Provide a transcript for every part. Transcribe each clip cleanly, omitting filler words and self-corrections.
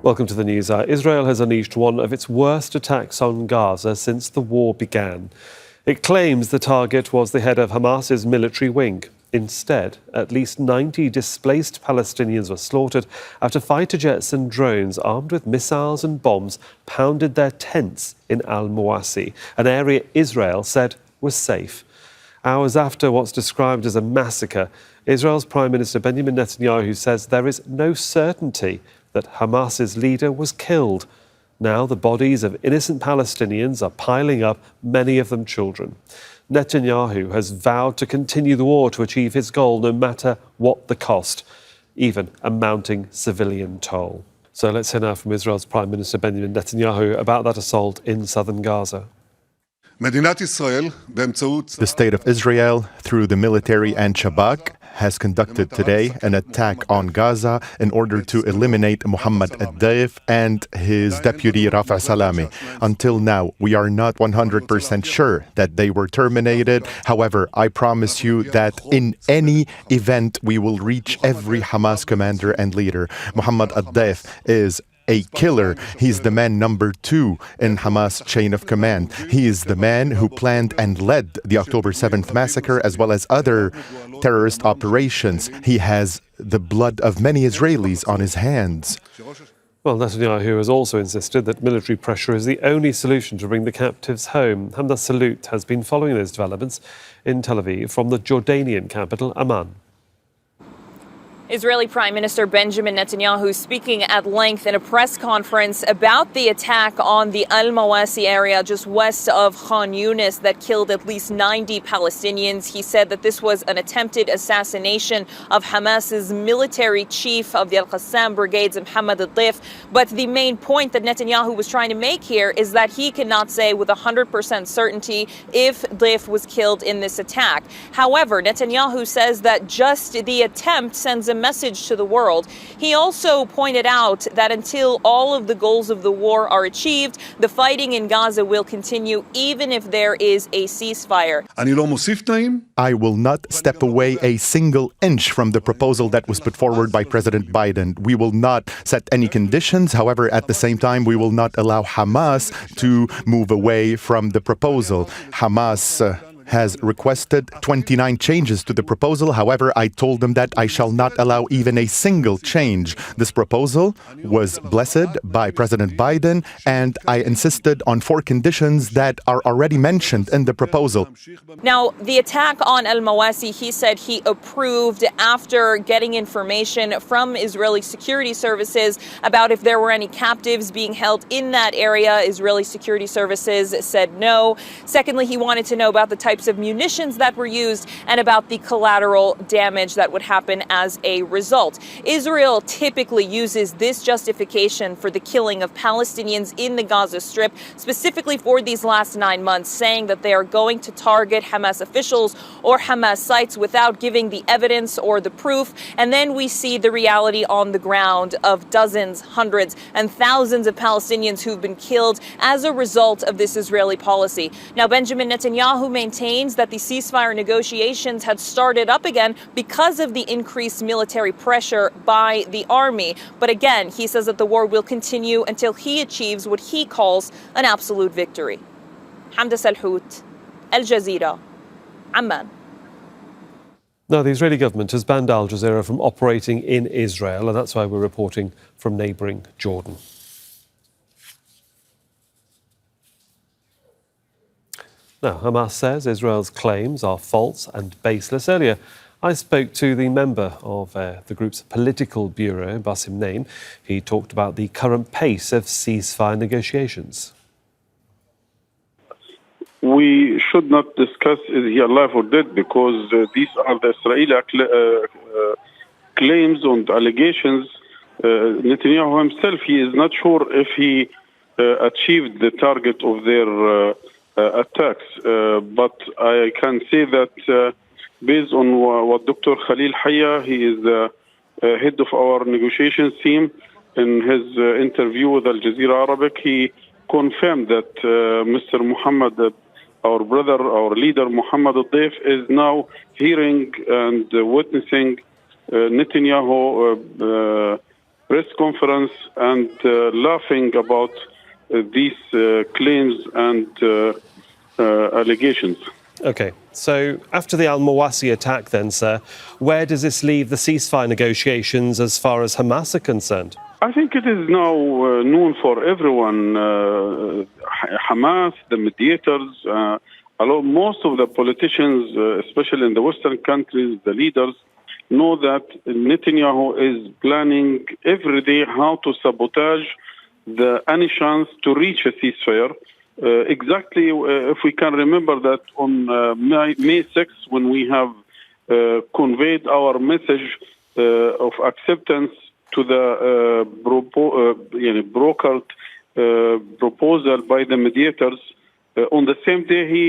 Welcome to the news. Israel has unleashed one of its worst attacks on Gaza since the war began. It claims the target was the head of Hamas's military wing. Instead, at least 90 displaced Palestinians were slaughtered after fighter jets and drones armed with missiles and bombs pounded their tents in al-Mawasi, an area Israel said was safe. Hours after what's described as a massacre, Israel's Prime Minister Benjamin Netanyahu says there is no certainty that Hamas's leader was killed. Now the bodies of innocent Palestinians are piling up, many of them children. Netanyahu has vowed to continue the war to achieve his goal, no matter what the cost, even a mounting civilian toll. So let's hear now from Israel's Prime Minister Benjamin Netanyahu about that assault in southern Gaza. The state of Israel, through the military and Shabak, has conducted today an attack on Gaza in order to eliminate Mohammed al-Daif and his deputy Rafah Salami. Until now, we are not 100% sure that they were terminated. However, I promise you that in any event, we will reach every Hamas commander and leader. Mohammed al-Daif is a killer. He's the man number 2 in Hamas chain of command. He is the man who planned and led the October 7th massacre as well as other terrorist operations. He has the blood of many Israelis on his hands. Well, Netanyahu has also insisted that military pressure is the only solution to bring the captives home. Hamda Salut has been following those developments in Tel Aviv from the Jordanian capital, Amman. Israeli Prime Minister Benjamin Netanyahu speaking at length in a press conference about the attack on the al-Mawasi area just west of Khan Yunis that killed at least 90 Palestinians. He said that this was an attempted assassination of Hamas's military chief of the Al-Qassam brigades, Mohammed al-Daif. But the main point that Netanyahu was trying to make here is that he cannot say with 100% certainty if Daif was killed in this attack. However, Netanyahu says that just the attempt sends a message to the world. He also pointed out that until all of the goals of the war are achieved, the fighting in Gaza will continue even if there is a ceasefire. I will not step away a single inch from the proposal that was put forward by President Biden. We will not set any conditions. However, at the same time, we will not allow Hamas to move away from the proposal. Hamas has requested 29 changes to the proposal. However, I told them that I shall not allow even a single change. This proposal was blessed by President Biden, and I insisted on 4 conditions that are already mentioned in the proposal. Now, the attack on al-Mawasi, he said he approved after getting information from Israeli security services about if there were any captives being held in that area. Israeli security services said no. Secondly, he wanted to know about the types of munitions that were used and about the collateral damage that would happen as a result. Israel typically uses this justification for the killing of Palestinians in the Gaza Strip, specifically for these last 9 months, saying that they are going to target Hamas officials or Hamas sites without giving the evidence or the proof. And then we see the reality on the ground of dozens, hundreds, and thousands of Palestinians who've been killed as a result of this Israeli policy. Now, Benjamin Netanyahu maintains that the ceasefire negotiations had started up again because of the increased military pressure by the army. But again, he says that the war will continue until he achieves what he calls an absolute victory. Hamda Salut, Jazeera, Amman. Now, the Israeli government has banned Al Jazeera from operating in Israel, and that's why we're reporting from neighbouring Jordan. Now, Hamas says Israel's claims are false and baseless. Earlier, I spoke to the member of the group's political bureau, Basim Naim. He talked about the current pace of ceasefire negotiations. We should not discuss is he alive or dead because these are the Israeli claims and allegations. Netanyahu himself, he is not sure if he achieved the target of their attacks. But I can say that based on what Dr. Khalil Haya, he is the head of our negotiations team, in his interview with Al Jazeera Arabic, he confirmed that Mr. Muhammad, our brother, our leader, Mohammed al-Daif, is now hearing and witnessing Netanyahu press conference and laughing about these claims and allegations. Okay, so after the al-Mawasi attack then, sir, where does this leave the ceasefire negotiations as far as Hamas are concerned? I think it is now known for everyone, Hamas, the mediators, most of the politicians, especially in the Western countries, the leaders, know that Netanyahu is planning every day how to sabotage any chance to reach a ceasefire. Exactly, if we can remember that on May 6th, when we have conveyed our message of acceptance to the brokered proposal by the mediators, on the same day he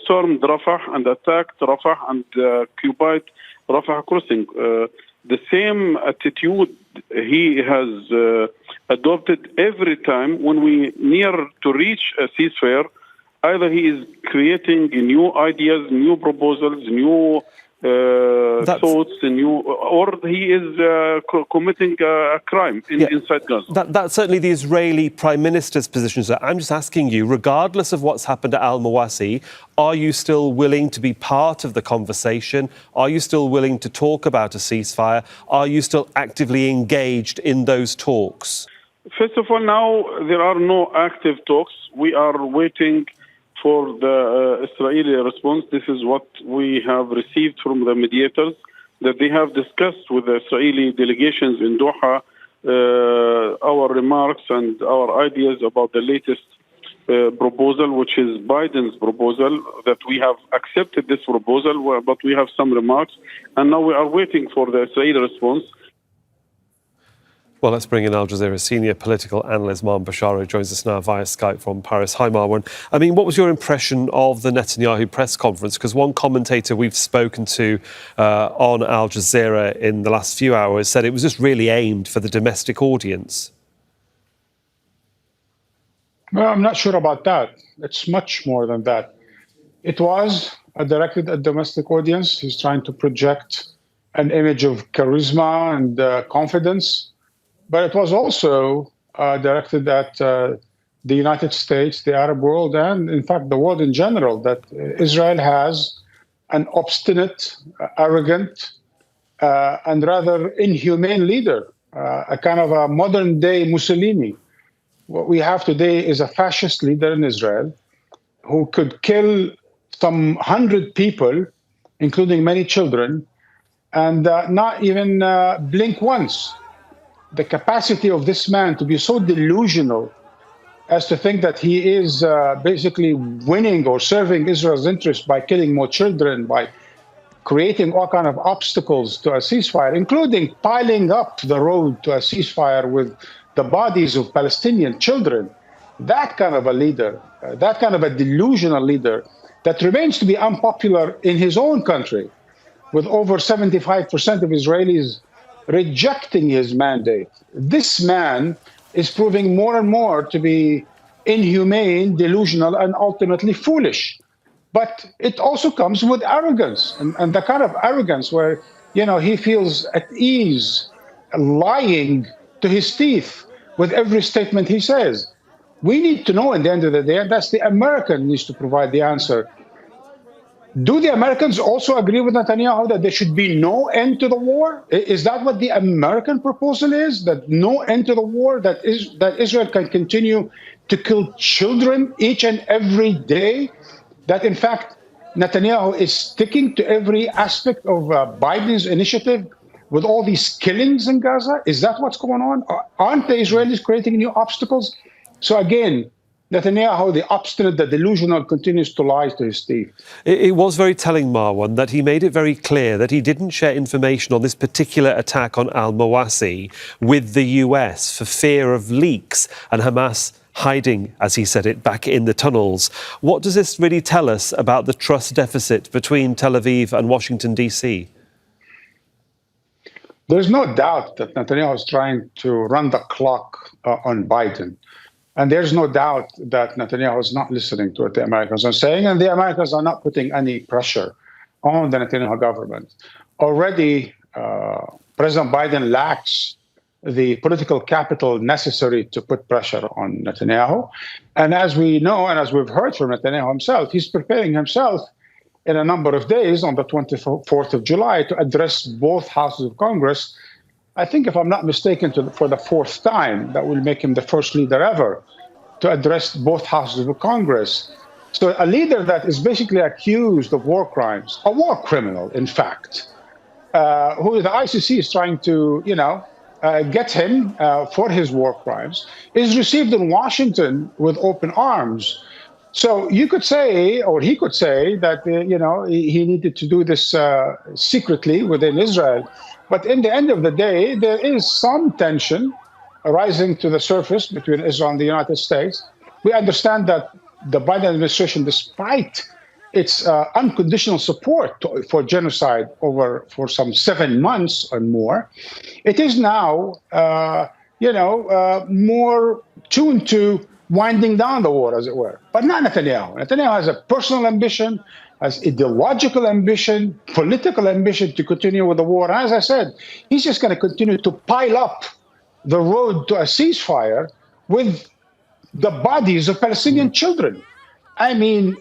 stormed Rafah and attacked Rafah and occupied Rafah crossing. The same attitude he has adopted every time when we near to reach a ceasefire. Either he is creating new ideas, new proposals, new thoughts, or he is committing a crime inside Gaza. That's certainly the Israeli Prime Minister's position, sir. I'm just asking you, regardless of what's happened at al-Mawasi, are you still willing to be part of the conversation? Are you still willing to talk about a ceasefire? Are you still actively engaged in those talks? First of all, now there are no active talks. We are waiting for the Israeli response. This is what we have received from the mediators, that they have discussed with the Israeli delegations in Doha our remarks and our ideas about the latest proposal, which is Biden's proposal, that we have accepted this proposal, but we have some remarks. And now we are waiting for the Israeli response. Well, let's bring in Al Jazeera senior political analyst Marwan Bishara, who joins us now via Skype from Paris. Hi, Marwan. I mean, what was your impression of the Netanyahu press conference? Because one commentator we've spoken to on Al Jazeera in the last few hours said it was just really aimed for the domestic audience. Well, I'm not sure about that. It's much more than that. It was directed at domestic audience. He's trying to project an image of charisma and confidence. But it was also directed at the United States, the Arab world, and in fact the world in general, that Israel has an obstinate, arrogant, and rather inhumane leader, a kind of a modern-day Mussolini. What we have today is a fascist leader in Israel who could kill some 100 people, including many children, and not even blink once. The capacity of this man to be so delusional as to think that he is basically winning or serving Israel's interests by killing more children, by creating all kinds of obstacles to a ceasefire, including piling up the road to a ceasefire with the bodies of Palestinian children. That kind of a leader, that kind of a delusional leader that remains to be unpopular in his own country, with over 75% of Israelis rejecting his mandate. This man is proving more and more to be inhumane, delusional, and ultimately foolish. But it also comes with arrogance, and the kind of arrogance where, he feels at ease, lying to his teeth with every statement he says. We need to know, at the end of the day, and that's the American needs to provide the answer. Do the Americans also agree with Netanyahu that there should be no end to the war? Is that what the American proposal is? That no end to the war? That Israel can continue to kill children each and every day? That, in fact, Netanyahu is sticking to every aspect of Biden's initiative with all these killings in Gaza? Is that what's going on? Aren't the Israelis creating new obstacles? So again, Netanyahu, the obstinate, the delusional, continues to lie to his teeth. It was very telling, Marwan, that he made it very clear that he didn't share information on this particular attack on al-Mawasi with the US for fear of leaks and Hamas hiding, as he said it, back in the tunnels. What does this really tell us about the trust deficit between Tel Aviv and Washington, D.C.? There's no doubt that Netanyahu is trying to run the clock on Biden. And there's no doubt that Netanyahu is not listening to what the Americans are saying, and the Americans are not putting any pressure on the Netanyahu government. Already, President Biden lacks the political capital necessary to put pressure on Netanyahu. And as we know, and as we've heard from Netanyahu himself, he's preparing himself in a number of days on the 24th of July to address both houses of Congress. I think, if I'm not mistaken, for the fourth time. That will make him the first leader ever to address both houses of Congress. So a leader that is basically accused of war crimes, a war criminal, in fact, who the ICC is trying to, get him for his war crimes, is received in Washington with open arms. So you could say, or he could say, that he needed to do this secretly within Israel. But in the end of the day, there is some tension rising to the surface between Israel and the United States. We understand that the Biden administration, despite its unconditional support for genocide for some 7 months or more, it is now, more tuned to winding down the war, as it were. But not Netanyahu. Netanyahu has a personal ambition, has ideological ambition, political ambition to continue with the war. And as I said, he's just going to continue to pile up the road to a ceasefire with the bodies of Palestinian children. I mean,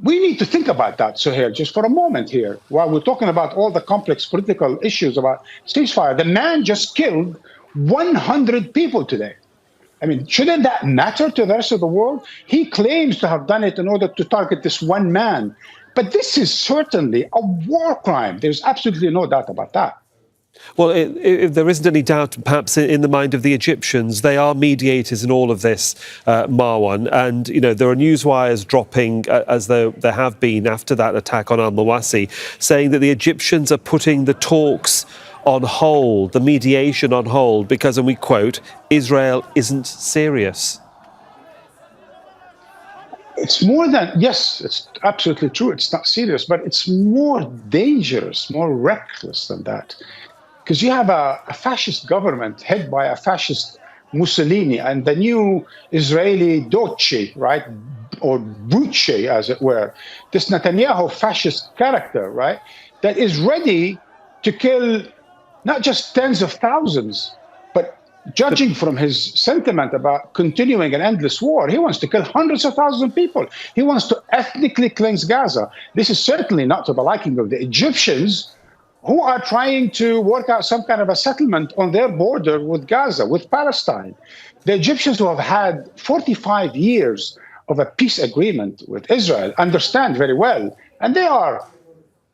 we need to think about that, Suhail, just for a moment here. While we're talking about all the complex political issues about ceasefire, the man just killed 100 people today. I mean, shouldn't that matter to the rest of the world? He claims to have done it in order to target this one man. But this is certainly a war crime. There's absolutely no doubt about that. Well, if there isn't any doubt, perhaps in the mind of the Egyptians, they are mediators in all of this, Marwan. And, there are news wires dropping, as though there have been after that attack on al-Mawasi, saying that the Egyptians are putting the talks on hold, the mediation on hold, because, and we quote, Israel isn't serious. It's more than, yes, it's absolutely true. It's not serious, but it's more dangerous, more reckless than that. Because you have a fascist government headed by a fascist Mussolini and the new Israeli Doce, right, or Buche, as it were, this Netanyahu fascist character, right, that is ready to kill not just tens of thousands, but judging from his sentiment about continuing an endless war, he wants to kill hundreds of thousands of people. He wants to ethnically cleanse Gaza. This is certainly not to the liking of the Egyptians, who are trying to work out some kind of a settlement on their border with Gaza, with Palestine. The Egyptians, who have had 45 years of a peace agreement with Israel, understand very well. And they are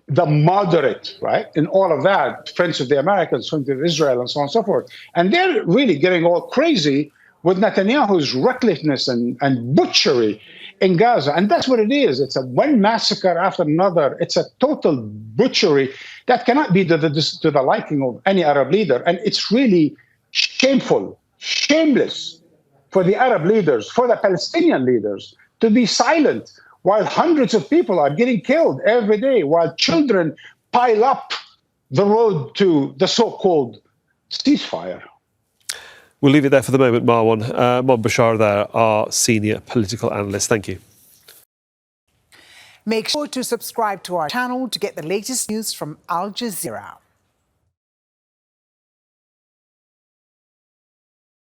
the moderate, right, in all of that, friends of the Americans, friends of Israel, and so on and so forth. And they're really getting all crazy with Netanyahu's recklessness and butchery in Gaza. And that's what it is. It's a one massacre after another. It's a total butchery that cannot be to the liking of any Arab leader. And it's really shameful, shameless for the Arab leaders, for the Palestinian leaders, to be silent while hundreds of people are getting killed every day, while children pile up the road to the so-called ceasefire. We'll leave it there for the moment, Marwan. Marwan Bishara there, our senior political analyst. Thank you. Make sure to subscribe to our channel to get the latest news from Al Jazeera.